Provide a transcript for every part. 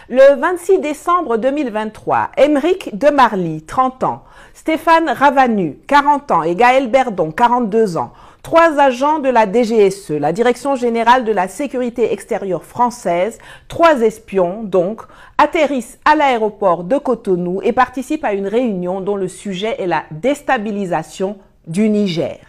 Le 26 décembre 2023, Aymeric de Marly, 30 ans, Stéphane Ravanu, 40 ans et Gaël Berdon, 42 ans, trois agents de la DGSE, la Direction Générale de la Sécurité Extérieure française, trois espions donc, atterrissent à l'aéroport de Cotonou et participent à une réunion dont le sujet est la déstabilisation du Niger.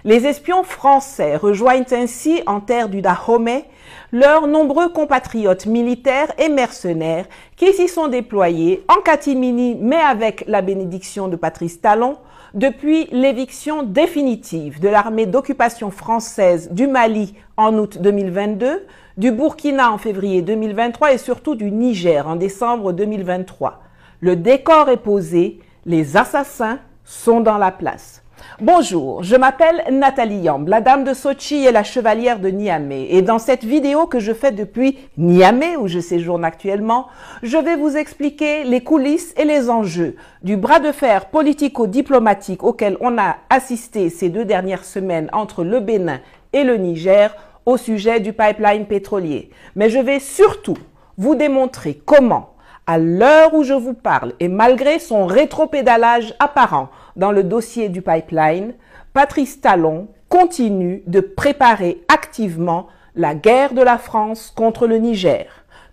Les espions français rejoignent ainsi en terre du Dahomey leurs nombreux compatriotes militaires et mercenaires qui s'y sont déployés en catimini mais avec la bénédiction de Patrice Talon depuis l'éviction définitive de l'armée d'occupation française du Mali en août 2022, du Burkina en février 2023 et surtout du Niger en décembre 2023. Le décor est posé, les assassins sont dans la place. Bonjour, je m'appelle Nathalie Yamb, la dame de Sochi et la chevalière de Niamey. Et dans cette vidéo que je fais depuis Niamey, où je séjourne actuellement, je vais vous expliquer les coulisses et les enjeux du bras de fer politico-diplomatique auquel on a assisté ces 2 dernières semaines entre le Bénin et le Niger au sujet du pipeline pétrolier. Mais je vais surtout vous démontrer comment, à l'heure où je vous parle et malgré son rétropédalage apparent dans le dossier du pipeline, Patrice Talon continue de préparer activement la guerre de la France contre le Niger.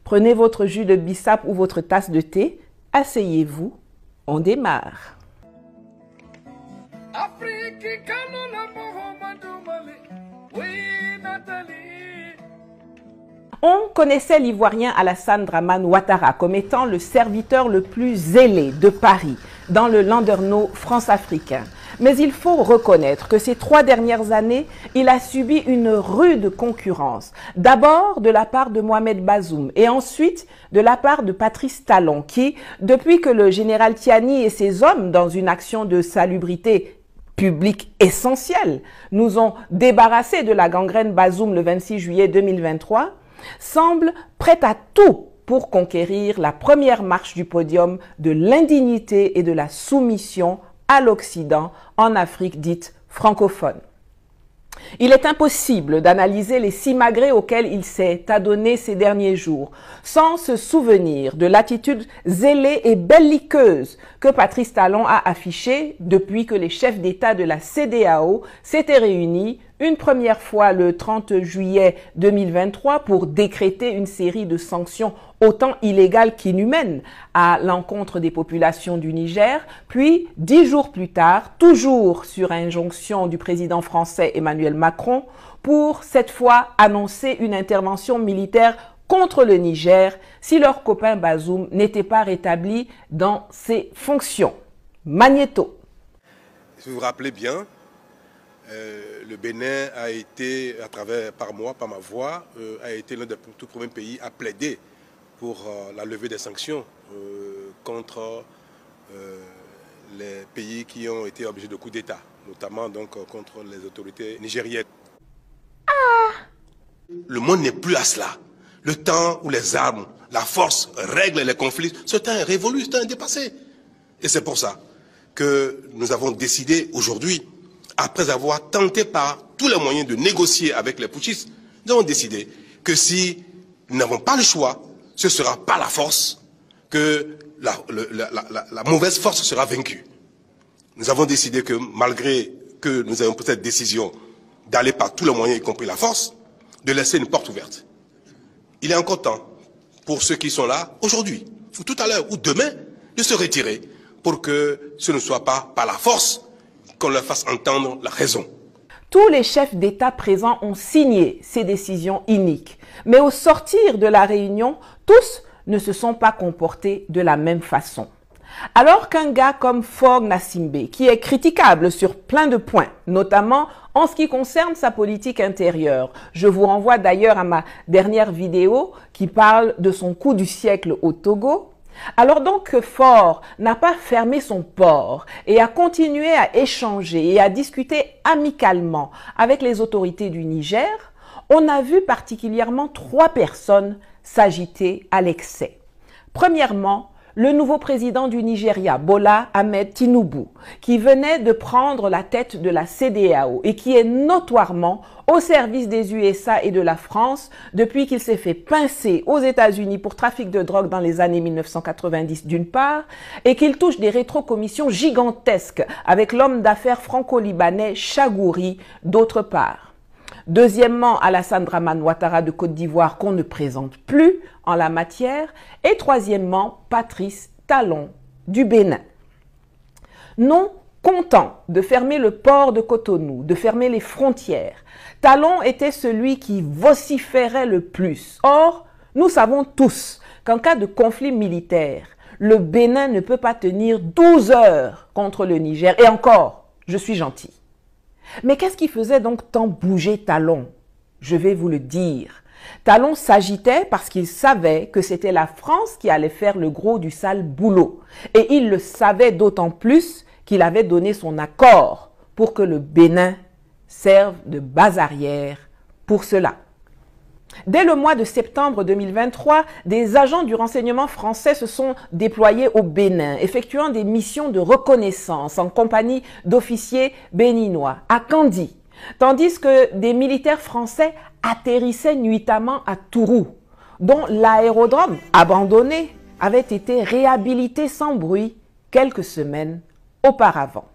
Prenez votre jus de bissap ou votre tasse de thé, asseyez-vous, on démarre. On connaissait l'Ivoirien Alassane Dramane Ouattara comme étant le serviteur le plus zélé de Paris dans le landerneau france-africain. Mais il faut reconnaître que ces 3 dernières années, il a subi une rude concurrence. D'abord de la part de Mohamed Bazoum et ensuite de la part de Patrice Talon qui, depuis que le général Tiani et ses hommes, dans une action de salubrité publique essentielle, nous ont débarrassés de la gangrène Bazoum le 26 juillet 2023, semble prête à tout pour conquérir la première marche du podium de l'indignité et de la soumission à l'Occident en Afrique dite francophone. Il est impossible d'analyser les simagrées auxquelles il s'est adonné ces derniers jours sans se souvenir de l'attitude zélée et belliqueuse que Patrice Talon a affichée depuis que les chefs d'État de la CEDEAO s'étaient réunis une première fois le 30 juillet 2023 pour décréter une série de sanctions autant illégales qu'inhumaines à l'encontre des populations du Niger, puis 10 jours plus tard, toujours sur injonction du président français Emmanuel Macron, pour cette fois annoncer une intervention militaire contre le Niger si leur copain Bazoum n'était pas rétabli dans ses fonctions. Magnéto. Si vous vous rappelez bien, le Bénin a été, par ma voix, a été l'un des tout premiers pays à plaider pour la levée des sanctions contre les pays qui ont été objets de coups d'État, notamment donc contre les autorités nigériennes. Le monde n'est plus à cela. Le temps où les armes, la force règlent les conflits, ce temps est révolu, ce temps est dépassé. Et c'est pour ça que nous avons décidé aujourd'hui, après avoir tenté par tous les moyens de négocier avec les putschistes, nous avons décidé que si nous n'avons pas le choix, ce sera par la force que la mauvaise force sera vaincue. Nous avons décidé que malgré que nous avons pris cette décision d'aller par tous les moyens, y compris la force, de laisser une porte ouverte. Il est encore temps pour ceux qui sont là aujourd'hui, ou tout à l'heure, ou demain, de se retirer pour que ce ne soit pas par la force qu'on leur fasse entendre la raison. Tous les chefs d'État présents ont signé ces décisions iniques. Mais au sortir de la réunion, tous ne se sont pas comportés de la même façon. Alors qu'un gars comme Faure Gnassingbé, qui est critiquable sur plein de points, notamment en ce qui concerne sa politique intérieure, je vous renvoie d'ailleurs à ma dernière vidéo qui parle de son coup du siècle au Togo, alors donc que Faure n'a pas fermé son port et a continué à échanger et à discuter amicalement avec les autorités du Niger, on a vu particulièrement 3 personnes s'agiter à l'excès. Premièrement, le nouveau président du Nigeria, Bola Ahmed Tinubu, qui venait de prendre la tête de la CEDEAO et qui est notoirement au service des USA et de la France depuis qu'il s'est fait pincer aux États-Unis pour trafic de drogue dans les années 1990 d'une part, et qu'il touche des rétrocommissions gigantesques avec l'homme d'affaires franco-libanais Chagouri d'autre part. Deuxièmement, Alassane Dramane Ouattara de Côte d'Ivoire qu'on ne présente plus en la matière. Et troisièmement, Patrice Talon du Bénin. Non content de fermer le port de Cotonou, de fermer les frontières, Talon était celui qui vociférait le plus. Or, nous savons tous qu'en cas de conflit militaire, le Bénin ne peut pas tenir 12 heures contre le Niger. Et encore, je suis gentil. Mais qu'est-ce qui faisait donc tant bouger Talon? Je vais vous le dire. Talon s'agitait parce qu'il savait que c'était la France qui allait faire le gros du sale boulot. Et il le savait d'autant plus qu'il avait donné son accord pour que le Bénin serve de base arrière pour cela. Dès le mois de septembre 2023, des agents du renseignement français se sont déployés au Bénin, effectuant des missions de reconnaissance en compagnie d'officiers béninois à Kandji, tandis que des militaires français atterrissaient nuitamment à Tourou, dont l'aérodrome abandonné avait été réhabilité sans bruit quelques semaines auparavant.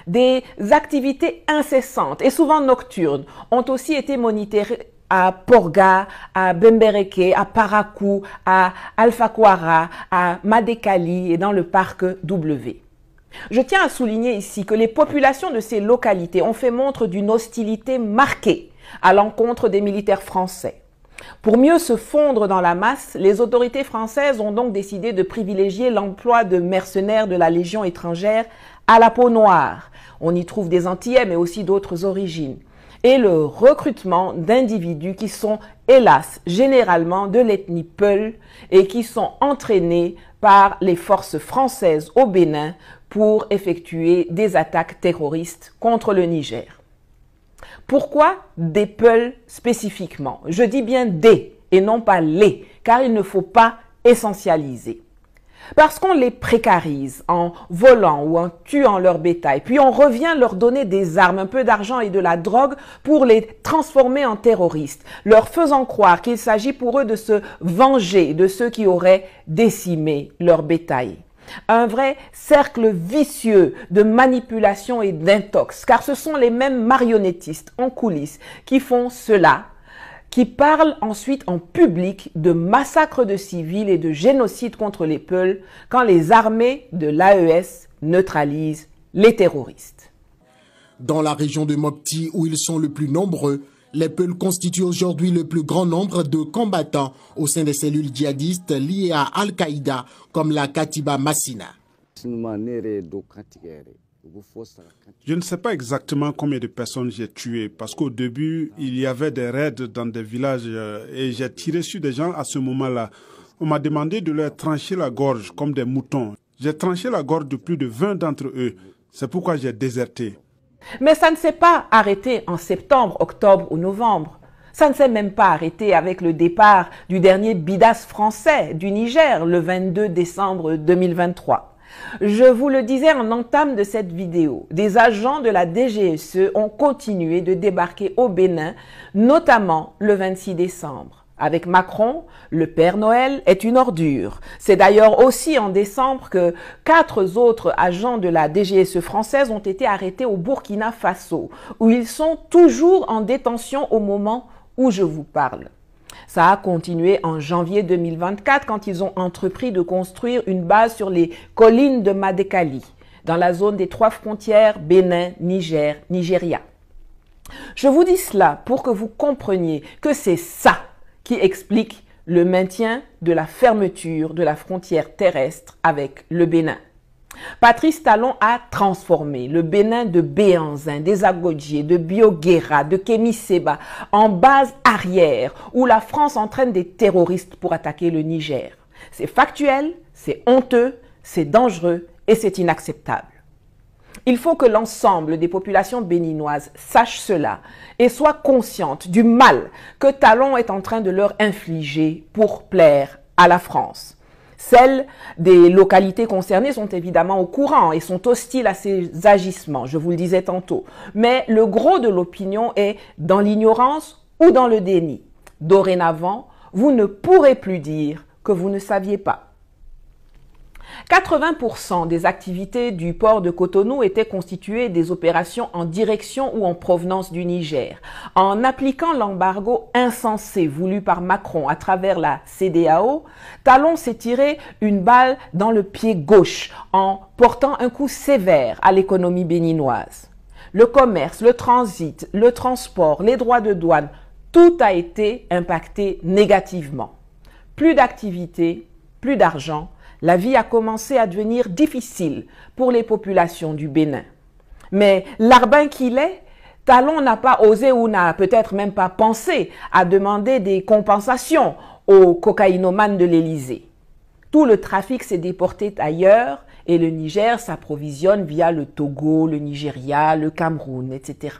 Des activités incessantes et souvent nocturnes ont aussi été monitorées à Porga, à Bembereke, à Parakou, à Alpha Kwara, à Madekali et dans le parc W. Je tiens à souligner ici que les populations de ces localités ont fait montre d'une hostilité marquée à l'encontre des militaires français. Pour mieux se fondre dans la masse, les autorités françaises ont donc décidé de privilégier l'emploi de mercenaires de la Légion étrangère à la peau noire. On y trouve des Antillais mais aussi d'autres origines. Et le recrutement d'individus qui sont, hélas, généralement de l'ethnie Peul et qui sont entraînés par les forces françaises au Bénin pour effectuer des attaques terroristes contre le Niger. Pourquoi des Peuls spécifiquement? Je dis bien des et non pas les, car il ne faut pas essentialiser. Parce qu'on les précarise en volant ou en tuant leur bétail, puis on revient leur donner des armes, un peu d'argent et de la drogue pour les transformer en terroristes, leur faisant croire qu'il s'agit pour eux de se venger de ceux qui auraient décimé leur bétail. Un vrai cercle vicieux de manipulation et d'intox, car ce sont les mêmes marionnettistes en coulisses qui font cela, qui parlent ensuite en public de massacres de civils et de génocide contre les Peuls quand les armées de l'AES neutralisent les terroristes. Dans la région de Mopti, où ils sont le plus nombreux, les Peuls constituent aujourd'hui le plus grand nombre de combattants au sein des cellules djihadistes liées à Al-Qaïda, comme la Katiba Massina. Je ne sais pas exactement combien de personnes j'ai tuées parce qu'au début, il y avait des raids dans des villages et j'ai tiré sur des gens à ce moment-là. On m'a demandé de leur trancher la gorge comme des moutons. J'ai tranché la gorge de plus de 20 d'entre eux. C'est pourquoi j'ai déserté. Mais ça ne s'est pas arrêté en septembre, octobre ou novembre. Ça ne s'est même pas arrêté avec le départ du dernier bidas français du Niger le 22 décembre 2023. Je vous le disais en entame de cette vidéo, des agents de la DGSE ont continué de débarquer au Bénin, notamment le 26 décembre. Avec Macron, le Père Noël est une ordure. C'est d'ailleurs aussi en décembre que 4 autres agents de la DGSE française ont été arrêtés au Burkina Faso, où ils sont toujours en détention au moment où je vous parle. Ça a continué en janvier 2024 quand ils ont entrepris de construire une base sur les collines de Madekali, dans la zone des 3 frontières Bénin, Niger, Nigeria. Je vous dis cela pour que vous compreniez que c'est ça qui explique le maintien de la fermeture de la frontière terrestre avec le Bénin. Patrice Talon a transformé le Bénin de Béhanzin, des Agodjié, de Bioguera, de Kémi-Séba en base arrière où la France entraîne des terroristes pour attaquer le Niger. C'est factuel, c'est honteux, c'est dangereux et c'est inacceptable. Il faut que l'ensemble des populations béninoises sachent cela et soient conscientes du mal que Talon est en train de leur infliger pour plaire à la France. Celles des localités concernées sont évidemment au courant et sont hostiles à ces agissements, je vous le disais tantôt. Mais le gros de l'opinion est dans l'ignorance ou dans le déni. Dorénavant, vous ne pourrez plus dire que vous ne saviez pas. 80% des activités du port de Cotonou étaient constituées des opérations en direction ou en provenance du Niger. En appliquant l'embargo insensé voulu par Macron à travers la CEDEAO, Talon s'est tiré une balle dans le pied gauche en portant un coup sévère à l'économie béninoise. Le commerce, le transit, le transport, les droits de douane, tout a été impacté négativement. Plus d'activité, plus d'argent. La vie a commencé à devenir difficile pour les populations du Bénin. Mais larbin qu'il est, Talon n'a pas osé ou n'a peut-être même pas pensé à demander des compensations aux cocaïnomanes de l'Élysée. Tout le trafic s'est déporté ailleurs et le Niger s'approvisionne via le Togo, le Nigeria, le Cameroun, etc.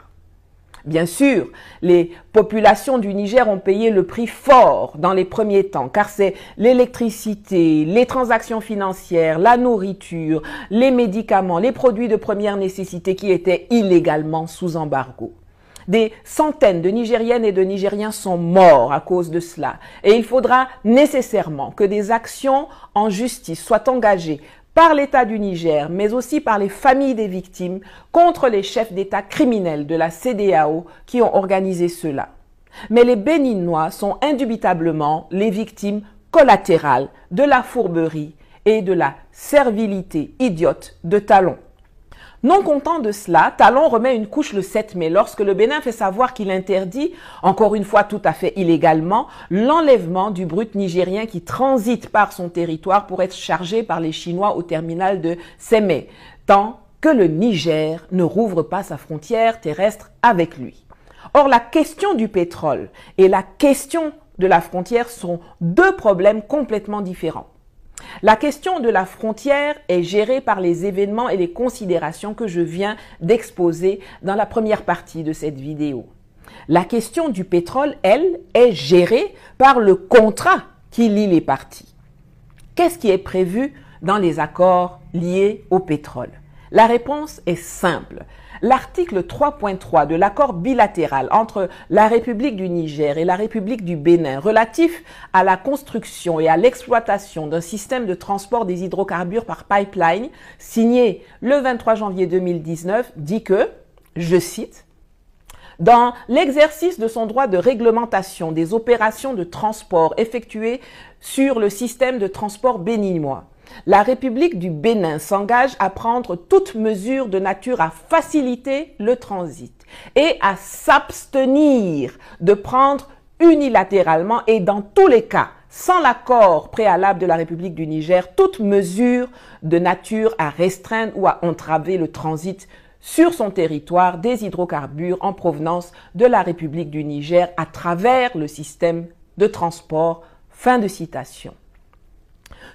Bien sûr, les populations du Niger ont payé le prix fort dans les premiers temps, car c'est l'électricité, les transactions financières, la nourriture, les médicaments, les produits de première nécessité qui étaient illégalement sous embargo. Des centaines de Nigériennes et de Nigériens sont morts à cause de cela, et il faudra nécessairement que des actions en justice soient engagées par l'État du Niger, mais aussi par les familles des victimes, contre les chefs d'État criminels de la CEDEAO qui ont organisé cela. Mais les Béninois sont indubitablement les victimes collatérales de la fourberie et de la servilité idiote de Talon. Non content de cela, Talon remet une couche le 7 mai lorsque le Bénin fait savoir qu'il interdit, encore une fois tout à fait illégalement, l'enlèvement du brut nigérien qui transite par son territoire pour être chargé par les Chinois au terminal de Sémé, tant que le Niger ne rouvre pas sa frontière terrestre avec lui. Or, la question du pétrole et la question de la frontière sont deux problèmes complètement différents. La question de la frontière est gérée par les événements et les considérations que je viens d'exposer dans la première partie de cette vidéo. La question du pétrole, elle, est gérée par le contrat qui lie les parties. Qu'est-ce qui est prévu dans les accords liés au pétrole? La réponse est simple. L'article 3.3 de l'accord bilatéral entre la République du Niger et la République du Bénin relatif à la construction et à l'exploitation d'un système de transport des hydrocarbures par pipeline signé le 23 janvier 2019 dit que, je cite, « Dans l'exercice de son droit de réglementation des opérations de transport effectuées sur le système de transport béninois, la République du Bénin s'engage à prendre toute mesure de nature à faciliter le transit et à s'abstenir de prendre unilatéralement et dans tous les cas, sans l'accord préalable de la République du Niger, toute mesure de nature à restreindre ou à entraver le transit sur son territoire des hydrocarbures en provenance de la République du Niger à travers le système de transport. » Fin de citation.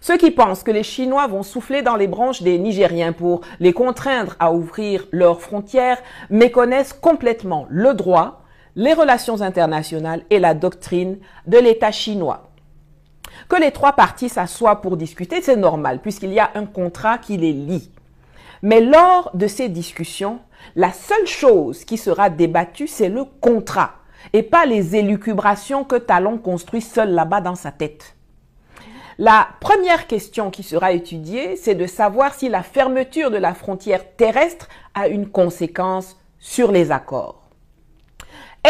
Ceux qui pensent que les Chinois vont souffler dans les branches des Nigériens pour les contraindre à ouvrir leurs frontières méconnaissent complètement le droit, les relations internationales et la doctrine de l'État chinois. Que les trois parties s'assoient pour discuter, c'est normal puisqu'il y a un contrat qui les lie. Mais lors de ces discussions, la seule chose qui sera débattue, c'est le contrat et pas les élucubrations que Talon construit seul là-bas dans sa tête. La première question qui sera étudiée, c'est de savoir si la fermeture de la frontière terrestre a une conséquence sur les accords.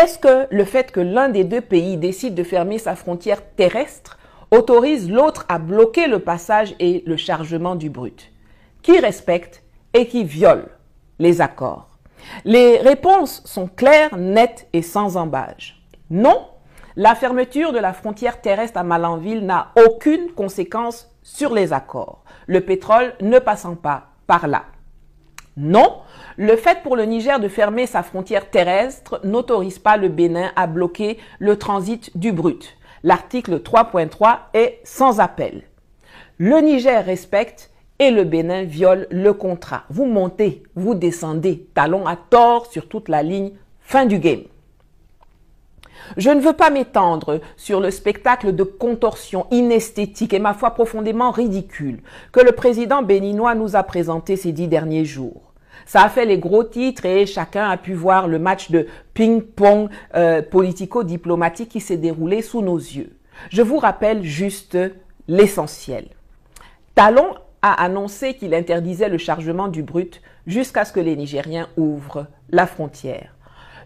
Est-ce que le fait que l'un des deux pays décide de fermer sa frontière terrestre autorise l'autre à bloquer le passage et le chargement du brut? Qui respecte et qui viole les accords? Les réponses sont claires, nettes et sans embâge. Non. La fermeture de la frontière terrestre à Malanville n'a aucune conséquence sur les accords, le pétrole ne passant pas par là. Non, le fait pour le Niger de fermer sa frontière terrestre n'autorise pas le Bénin à bloquer le transit du brut. L'article 3.3 est sans appel. Le Niger respecte et le Bénin viole le contrat. Vous montez, vous descendez, Talon à tort sur toute la ligne, fin du game. Je ne veux pas m'étendre sur le spectacle de contorsion inesthétique et ma foi profondément ridicule que le président béninois nous a présenté ces 10 derniers jours. Ça a fait les gros titres et chacun a pu voir le match de ping-pong politico-diplomatique qui s'est déroulé sous nos yeux. Je vous rappelle juste l'essentiel. Talon a annoncé qu'il interdisait le chargement du brut jusqu'à ce que les Nigériens ouvrent la frontière.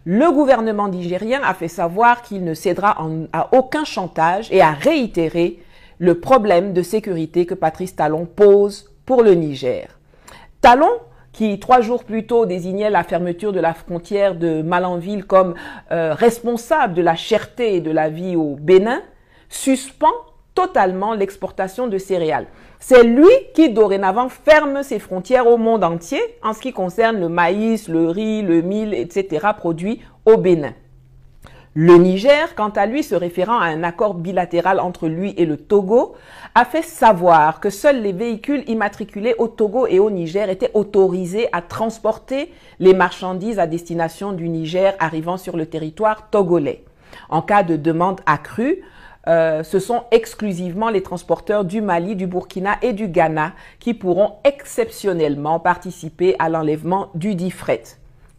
Le gouvernement nigérien a fait savoir qu'il ne cédera à aucun chantage et a réitéré le problème de sécurité que Patrice Talon pose pour le Niger. Talon, qui 3 jours plus tôt désignait la fermeture de la frontière de Malanville comme responsable de la cherté et de la vie au Bénin, suspend totalement l'exportation de céréales. C'est lui qui dorénavant ferme ses frontières au monde entier en ce qui concerne le maïs, le riz, le mil, etc. produits au Bénin. Le Niger, quant à lui, se référant à un accord bilatéral entre lui et le Togo, a fait savoir que seuls les véhicules immatriculés au Togo et au Niger étaient autorisés à transporter les marchandises à destination du Niger arrivant sur le territoire togolais. En cas de demande accrue, ce sont exclusivement les transporteurs du Mali, du Burkina et du Ghana qui pourront exceptionnellement participer à l'enlèvement du dit fret.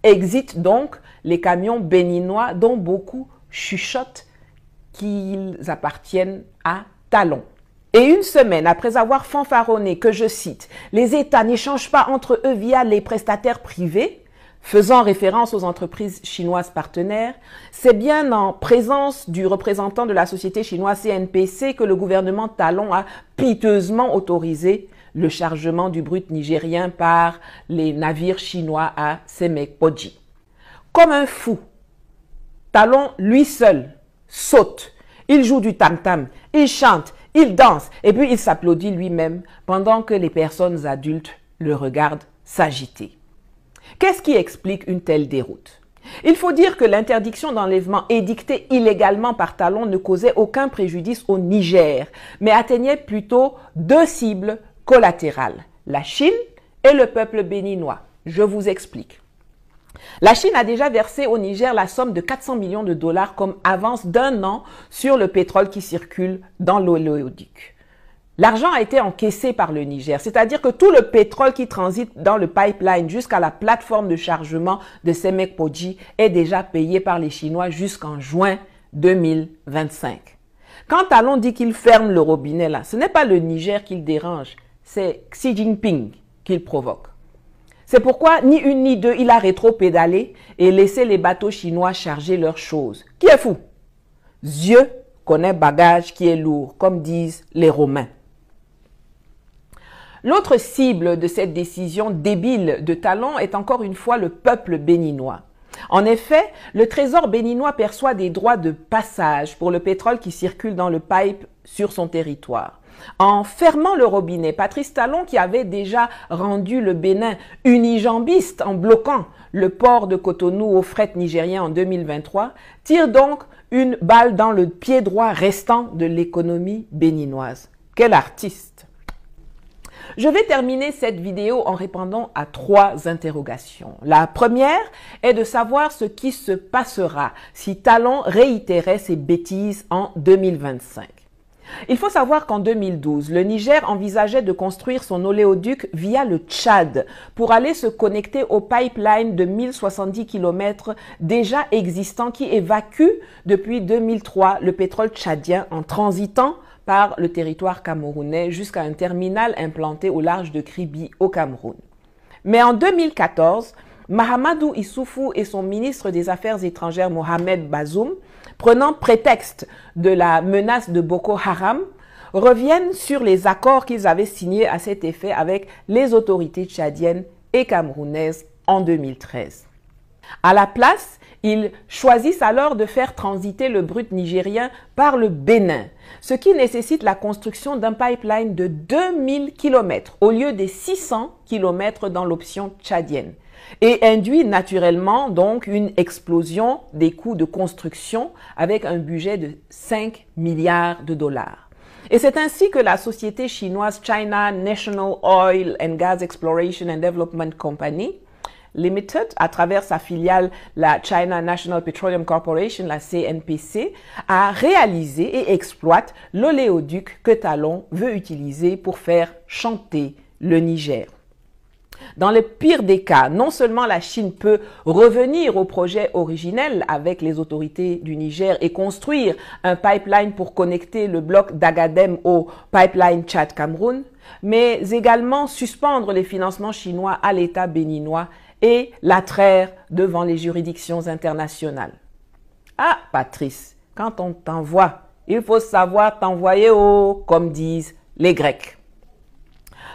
Exit donc les camions béninois dont beaucoup chuchotent qu'ils appartiennent à Talon. Et une semaine après avoir fanfaronné que, je cite, « les États n'échangent pas entre eux via les prestataires privés », faisant référence aux entreprises chinoises partenaires, c'est bien en présence du représentant de la société chinoise CNPC que le gouvernement Talon a piteusement autorisé le chargement du brut nigérien par les navires chinois à Semekpoji. Comme un fou, Talon, lui seul, saute, il joue du tam-tam, il chante, il danse et puis il s'applaudit lui-même pendant que les personnes adultes le regardent s'agiter. Qu'est-ce qui explique une telle déroute? Il faut dire que l'interdiction d'enlèvement édictée illégalement par Talon ne causait aucun préjudice au Niger, mais atteignait plutôt 2 cibles collatérales, la Chine et le peuple béninois. Je vous explique. La Chine a déjà versé au Niger la somme de 400 millions de dollars comme avance d'1 an sur le pétrole qui circule dans l'oléoduc. L'argent a été encaissé par le Niger, c'est-à-dire que tout le pétrole qui transite dans le pipeline jusqu'à la plateforme de chargement de Semekpoji est déjà payé par les Chinois jusqu'en juin 2025. Quand Talon dit qu'il ferme le robinet là, ce n'est pas le Niger qu'il dérange, c'est Xi Jinping qu'il provoque. C'est pourquoi, ni une ni deux, il a rétro-pédalé et laissé les bateaux chinois charger leurs choses. Qui est fou? Dieu connaît bagage qui est lourd, comme disent les Romains. L'autre cible de cette décision débile de Talon est encore une fois le peuple béninois. En effet, le trésor béninois perçoit des droits de passage pour le pétrole qui circule dans le pipe sur son territoire. En fermant le robinet, Patrice Talon, qui avait déjà rendu le Bénin unijambiste en bloquant le port de Cotonou au fret nigérien en 2023, tire donc une balle dans le pied droit restant de l'économie béninoise. Quel artiste! Je vais terminer cette vidéo en répondant à 3 interrogations. La première est de savoir ce qui se passera si Talon réitérait ses bêtises en 2025. Il faut savoir qu'en 2012, le Niger envisageait de construire son oléoduc via le Tchad pour aller se connecter au pipeline de 1070 km déjà existant qui évacue depuis 2003 le pétrole tchadien en transitant par le territoire camerounais jusqu'à un terminal implanté au large de Kribi au Cameroun. Mais en 2014, Mahamadou Issoufou et son ministre des Affaires étrangères Mohamed Bazoum, prenant prétexte de la menace de Boko Haram, reviennent sur les accords qu'ils avaient signés à cet effet avec les autorités tchadiennes et camerounaises en 2013. À la place, ils choisissent alors de faire transiter le brut nigérien par le Bénin, ce qui nécessite la construction d'un pipeline de 2000 km au lieu des 600 km dans l'option tchadienne et induit naturellement donc une explosion des coûts de construction avec un budget de 5 milliards de dollars. Et c'est ainsi que la société chinoise China National Oil and Gas Exploration and Development Company, Limited, à travers sa filiale, la China National Petroleum Corporation, la CNPC, a réalisé et exploite l'oléoduc que Talon veut utiliser pour faire chanter le Niger. Dans le pire des cas, non seulement la Chine peut revenir au projet originel avec les autorités du Niger et construire un pipeline pour connecter le bloc d'Agadem au pipeline Tchad-Cameroun, mais également suspendre les financements chinois à l'État béninois et la traire devant les juridictions internationales. Ah, Patrice, quand on t'envoie, il faut savoir t'envoyer haut, comme disent les Grecs.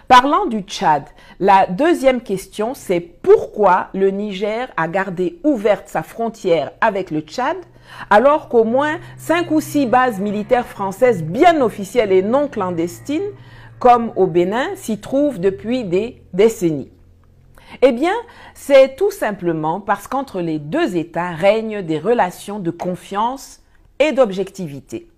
Parlant du Tchad, la deuxième question, c'est pourquoi le Niger a gardé ouverte sa frontière avec le Tchad, alors qu'au moins 5 ou 6 bases militaires françaises bien officielles et non clandestines, comme au Bénin, s'y trouvent depuis des décennies. Eh bien, c'est tout simplement parce qu'entre les deux États règnent des relations de confiance et d'objectivité.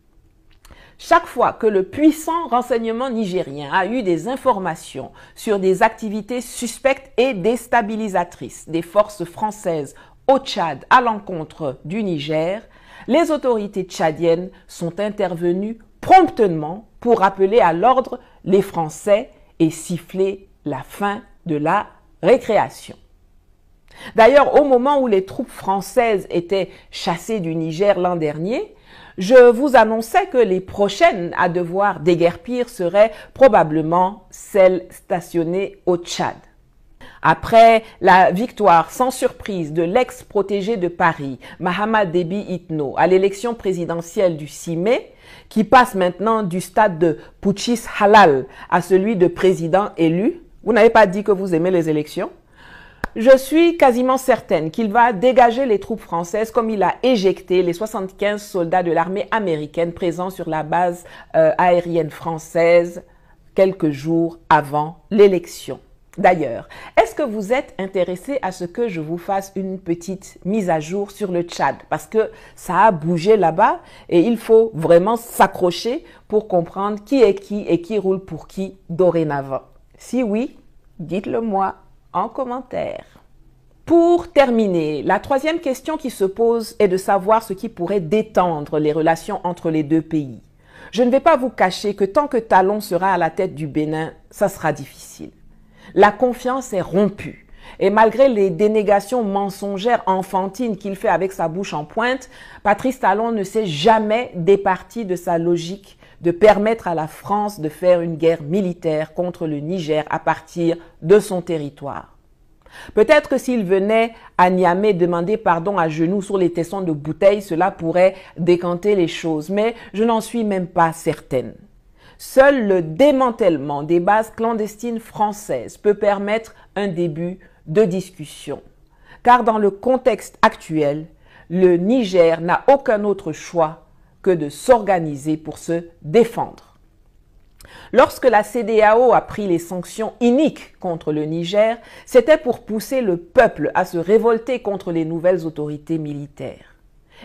Chaque fois que le puissant renseignement nigérien a eu des informations sur des activités suspectes et déstabilisatrices des forces françaises au Tchad à l'encontre du Niger, les autorités tchadiennes sont intervenues promptement pour rappeler à l'ordre les Français et siffler la fin de la récréation. D'ailleurs, au moment où les troupes françaises étaient chassées du Niger l'an dernier, je vous annonçais que les prochaines à devoir déguerpir seraient probablement celles stationnées au Tchad. Après la victoire sans surprise de l'ex-protégé de Paris, Mahamat Déby Itno, à l'élection présidentielle du 6 mai, qui passe maintenant du stade de putschiste halal à celui de président élu, vous n'avez pas dit que vous aimez les élections? Je suis quasiment certaine qu'il va dégager les troupes françaises comme il a éjecté les 75 soldats de l'armée américaine présents sur la base aérienne française quelques jours avant l'élection. D'ailleurs, est-ce que vous êtes intéressé à ce que je vous fasse une petite mise à jour sur le Tchad? Parce que ça a bougé là-bas et il faut vraiment s'accrocher pour comprendre qui est qui et qui roule pour qui dorénavant. Si oui, dites-le moi en commentaire. Pour terminer, la troisième question qui se pose est de savoir ce qui pourrait détendre les relations entre les deux pays. Je ne vais pas vous cacher que tant que Talon sera à la tête du Bénin, ça sera difficile. La confiance est rompue et malgré les dénégations mensongères enfantines qu'il fait avec sa bouche en pointe, Patrice Talon ne s'est jamais départi de sa logique de permettre à la France de faire une guerre militaire contre le Niger à partir de son territoire. Peut-être que s'il venait à Niamey demander pardon à genoux sur les tessons de bouteilles, cela pourrait décanter les choses, mais je n'en suis même pas certaine. Seul le démantèlement des bases clandestines françaises peut permettre un début de discussion. Car dans le contexte actuel, le Niger n'a aucun autre choix que de s'organiser pour se défendre. Lorsque la CEDEAO a pris les sanctions iniques contre le Niger, c'était pour pousser le peuple à se révolter contre les nouvelles autorités militaires.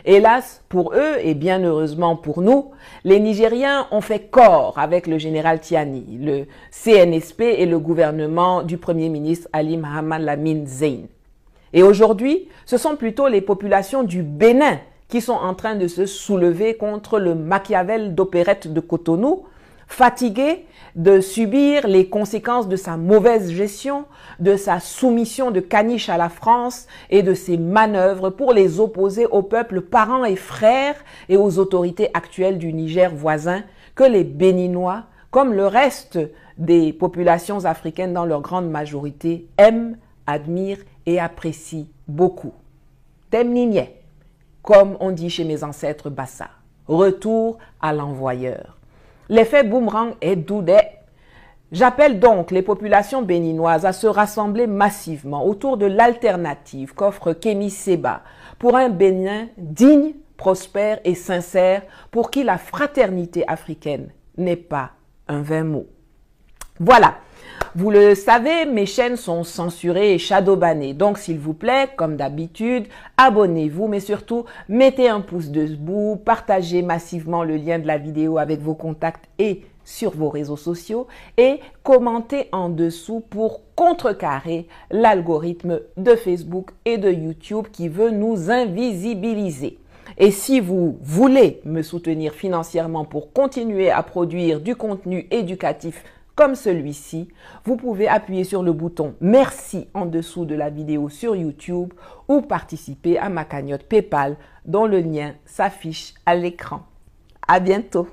Hélas, pour eux, et bien heureusement pour nous, les Nigériens ont fait corps avec le général Tiani, le CNSP et le gouvernement du Premier ministre Ali Mohamed Lamine Zein. Et aujourd'hui, ce sont plutôt les populations du Bénin qui sont en train de se soulever contre le Machiavel d'opérette de Cotonou, fatigués de subir les conséquences de sa mauvaise gestion, de sa soumission de caniche à la France et de ses manœuvres pour les opposer aux peuples parents et frères et aux autorités actuelles du Niger voisin que les Béninois, comme le reste des populations africaines dans leur grande majorité, aiment, admirent et apprécient beaucoup. Temnigne, comme on dit chez mes ancêtres Bassa. Retour à l'envoyeur. L'effet boomerang est doudé. J'appelle donc les populations béninoises à se rassembler massivement autour de l'alternative qu'offre Kémy Séba pour un Bénin digne, prospère et sincère pour qui la fraternité africaine n'est pas un vain mot. Voilà. Vous le savez, mes chaînes sont censurées et shadowbannées. Donc, s'il vous plaît, comme d'habitude, abonnez-vous, mais surtout, mettez un pouce debout, partagez massivement le lien de la vidéo avec vos contacts et sur vos réseaux sociaux et commentez en dessous pour contrecarrer l'algorithme de Facebook et de YouTube qui veut nous invisibiliser. Et si vous voulez me soutenir financièrement pour continuer à produire du contenu éducatif comme celui-ci, vous pouvez appuyer sur le bouton Merci en dessous de la vidéo sur YouTube ou participer à ma cagnotte PayPal dont le lien s'affiche à l'écran. À bientôt!